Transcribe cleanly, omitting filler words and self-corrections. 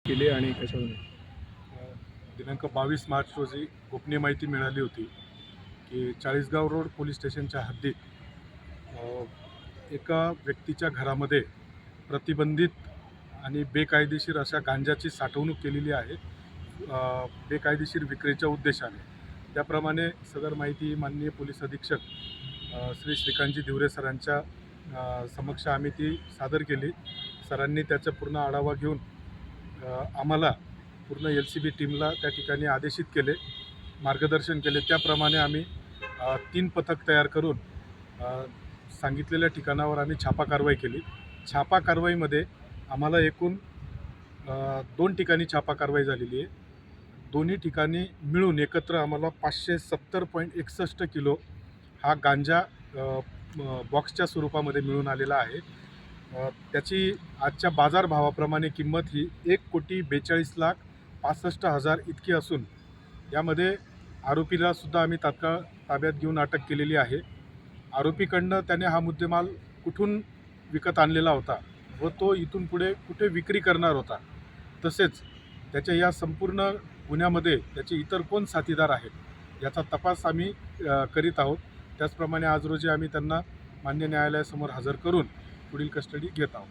केले आणि कशावरून? दिनांक 22 मार्च रोजी गोपनीय माहिती मिळाली होती की चाळीसगाव रोड पोलीस स्टेशनच्या हद्दीत एका व्यक्तीच्या घरामध्ये प्रतिबंधित आणि बेकायदेशीर अशा गांजाची साठवणूक केलेली आहे, बेकायदेशीर विक्रीच्या उद्देशाने. त्याप्रमाणे सदर माहिती माननीय पोलीस अधीक्षक श्री श्रीकांतजी धिवरे सरांच्या समक्ष आम्ही ती सादर केली. सरांनी त्याचा पूर्ण आढावा घेऊन आम्हाला पूर्ण LCB टीमला त्या ठिकाणी आदेशित केले, मार्गदर्शन केले. त्याप्रमाणे आम्ही 3 पथक तयार करून सांगितलेल्या ठिकाणावर आम्ही छापा कारवाई केली. छापा कारवाईमध्ये आम्हाला एकूण 2 ठिकाणी छापा कारवाई झालेली आहे. दोन्ही ठिकाणी मिळून एकत्र आम्हाला 570.61 किलो हा गांजा बॉक्सच्या स्वरूपामध्ये मिळून आलेला आहे. त्याची आजच्या बाजारभावाप्रमाणे किंमत ही 1,42,65,000 इतकी असून यामध्ये आरोपीलासुद्धा आम्ही तात्काळ ताब्यात घेऊन अटक केलेली आहे. आरोपीकडनं त्याने हा मुद्देमाल कुठून विकत आणलेला होता व तो इथून पुढे कुठे विक्री करणार होता, तसेच त्याच्या या संपूर्ण गुन्ह्यामध्ये त्याचे इतर कोण साथीदार आहेत याचा तपास आम्ही करीत आहोत. त्याचप्रमाणे आज रोजी आम्ही त्यांना मान्य न्यायालयासमोर हजर करून पुढील कस्टडी घेत आहोत.